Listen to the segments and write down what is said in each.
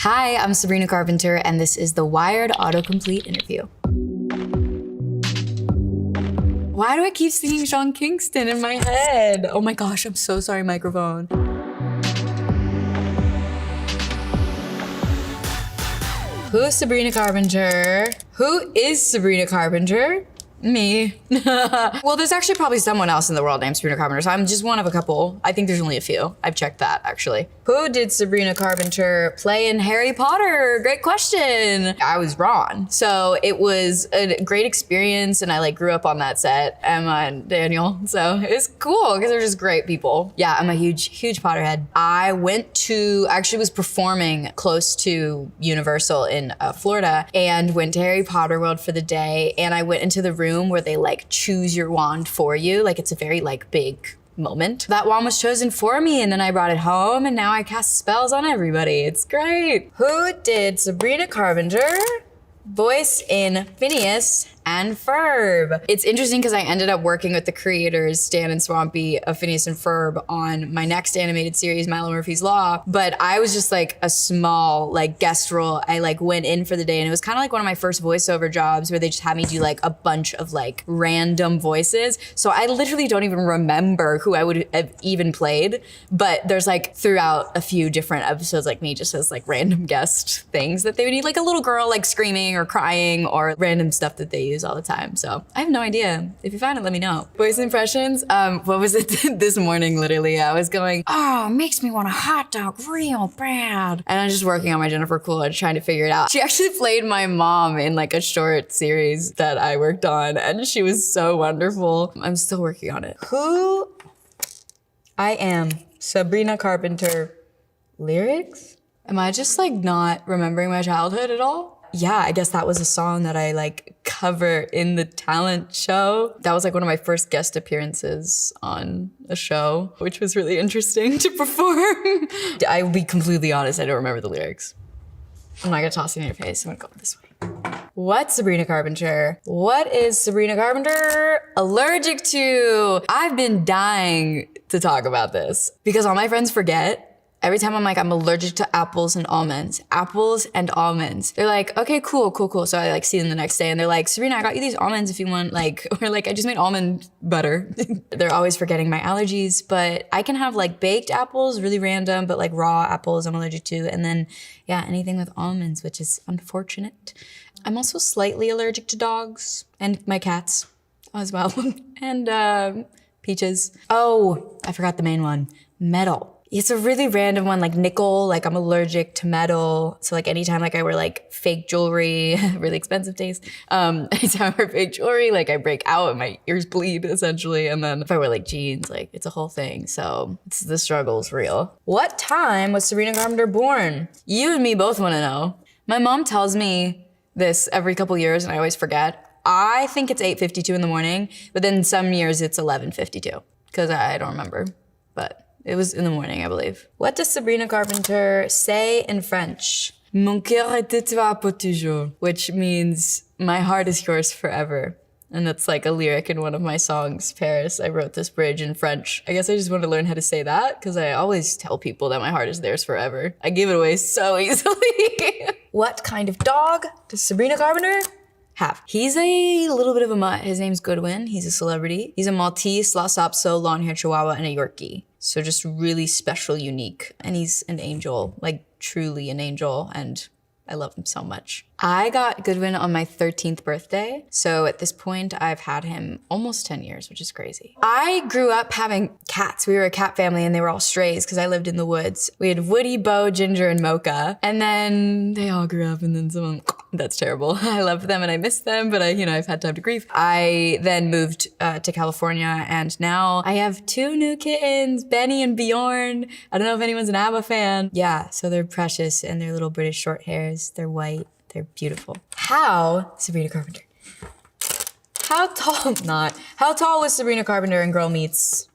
Hi, I'm Sabrina Carpenter, and this is the Wired Autocomplete interview. Why do I keep singing Sean Kingston in my head? Oh my gosh, I'm so sorry, microphone. Who's Sabrina Carpenter? Who is Sabrina Carpenter? Me. Well, there's actually probably someone else in the world named Sabrina Carpenter, so I'm just one of a couple. I think there's only a few. I've checked that, actually. Who did Sabrina Carpenter play in Harry Potter? Great question. I was Ron. So it was a great experience, and I grew up on that set, Emma and Daniel. So it was cool, because they're just great people. Yeah, I'm a huge Potterhead. I actually was performing close to Universal in Florida, and went to Harry Potter World for the day, and I went into the room where they choose your wand for you. It's a very big moment. That wand was chosen for me, and then I brought it home, and now I cast spells on everybody. It's great. Who did Sabrina Carpenter voice in Phineas and Ferb? It's interesting because I ended up working with the creators, Stan and Swampy, of Phineas and Ferb on my next animated series, Milo Murphy's Law. But I was just a small guest role. I went in for the day, and it was kind of one of my first voiceover jobs where they just had me do a bunch of random voices. So I literally don't even remember who I would have even played. But there's throughout a few different episodes me just as random guest things that they would need, a little girl screaming or crying or random stuff that they use all the time. So I have no idea. If you find it, let me know. Voice impressions. What was it this morning? Literally, I was going, oh, makes me want a hot dog real bad. And I was just working on my Jennifer Coolidge, trying to figure it out. She actually played my mom in a short series that I worked on, and she was so wonderful. I'm still working on it. Who I am, Sabrina Carpenter. Lyrics? Am I just not remembering my childhood at all? Yeah, I guess that was a song that I cover in the talent show. That was one of my first guest appearances on a show, which was really interesting to perform. I will be completely honest, I don't remember the lyrics. I'm not gonna toss it in your face, I'm gonna go this way. What's Sabrina Carpenter? What is Sabrina Carpenter allergic to? I've been dying to talk about this because all my friends forget. Every time I'm I'm allergic to apples and almonds. Apples and almonds. They're okay, cool. So I see them the next day, and they're Sabrina, I got you these almonds if you want, or I just made almond butter. They're always forgetting my allergies, but I can have baked apples, really random, but raw apples I'm allergic to. And then, yeah, anything with almonds, which is unfortunate. I'm also slightly allergic to dogs and my cats as well. And peaches. Oh, I forgot the main one, metal. It's a really random one, nickel, I'm allergic to metal. So anytime I wear fake jewelry, really expensive taste. Anytime I wear fake jewelry, I break out and my ears bleed essentially. And then if I wear jeans, it's a whole thing. So the struggle's real. What time was Sabrina Carpenter born? You and me both wanna know. My mom tells me this every couple years and I always forget. I think it's 8:52 in the morning, but then some years it's 11:52 because I don't remember, but it was in the morning, I believe. What does Sabrina Carpenter say in French? Mon cœur est à toi pour toujours, which means my heart is yours forever. And that's a lyric in one of my songs, Paris. I wrote this bridge in French. I guess I just want to learn how to say that because I always tell people that my heart is theirs forever. I give it away so easily. What kind of dog does Sabrina Carpenter have? He's a little bit of a mutt. His name's Goodwin. He's a celebrity. He's a Maltese, Lhasa Apso, long-haired Chihuahua, and a Yorkie. So just really special, unique. And he's an angel, truly an angel. And I love him so much. I got Goodwin on my 13th birthday. So at this point, I've had him almost 10 years, which is crazy. I grew up having cats. We were a cat family and they were all strays because I lived in the woods. We had Woody, Bo, Ginger, and Mocha. And then they all grew up and then someone, that's terrible. I love them and I miss them, but I've had time to grieve. I then moved to California and now I have 2 new kittens, Benny and Bjorn. I don't know if anyone's an ABBA fan. Yeah, so they're precious and they're little British short hairs. They're white. They're beautiful. Sabrina Carpenter. How tall was Sabrina Carpenter in Girl Meets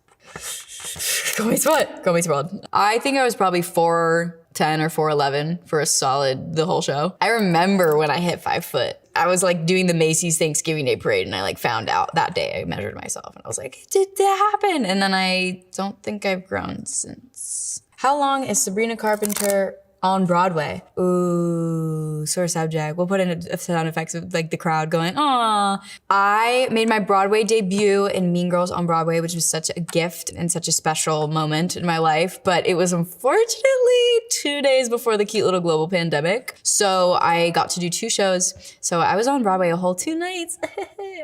what? Girl Meets World. I think I was probably 4'10" or 4'11" for a solid, the whole show. I remember when I hit 5 foot. I was doing the Macy's Thanksgiving Day Parade and I found out that day. I measured myself and I was did that happen? And then I don't think I've grown since. How long is Sabrina Carpenter On Broadway. Ooh, sore subject. We'll put in a sound effects of like the crowd going, "Aw." I made my Broadway debut in Mean Girls on Broadway, which was such a gift and such a special moment in my life. But it was unfortunately 2 days before the cute little global pandemic. So I got to do 2 shows. So I was on Broadway a whole 2 nights.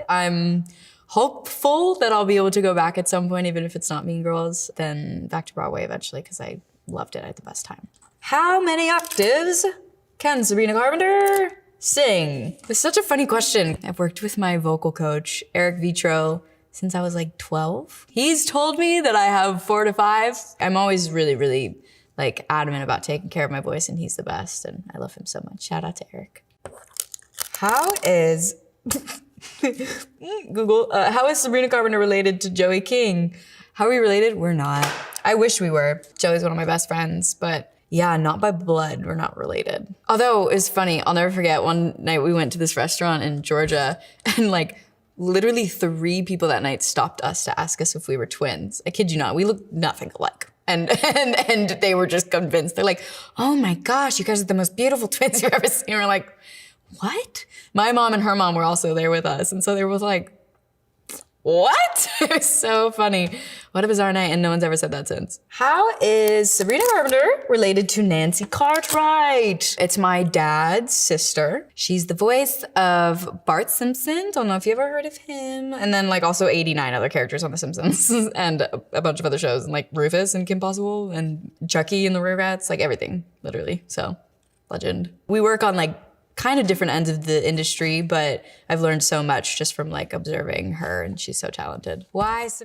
I'm hopeful that I'll be able to go back at some point, even if it's not Mean Girls, then back to Broadway eventually, because I loved it. I had the best time. How many octaves can Sabrina Carpenter sing? It's such a funny question. I've worked with my vocal coach, Eric Vitro, since I was like 12. He's told me that I have 4 to 5. I'm always really like adamant about taking care of my voice, and he's the best, and I love him so much. Shout out to Eric. How is Google, how is Sabrina Carpenter related to Joey King? How are we related? We're not. I wish we were. Joey's one of my best friends, but yeah, not by blood. We're not related. Although it's funny, I'll never forget one night we went to this restaurant in Georgia, and like literally 3 people that night stopped us to ask us if we were twins. I kid you not, we look nothing alike. And they were just convinced. They're like, "Oh my gosh, you guys are the most beautiful twins you've ever seen." We're like, "What?" My mom and her mom were also there with us. And so they were like, "What?" It was so funny. What a bizarre night, and no one's ever said that since. How is Sabrina Carpenter related to Nancy Cartwright? It's my dad's sister. She's the voice of Bart Simpson. Don't know if you ever heard of him. And then like also 89 other characters on The Simpsons and a bunch of other shows, and like Rufus and Kim Possible and Chucky and the Rugrats, like everything, literally. So, legend. We work on like kind of different ends of the industry, but I've learned so much just from like observing her, and she's so talented. Why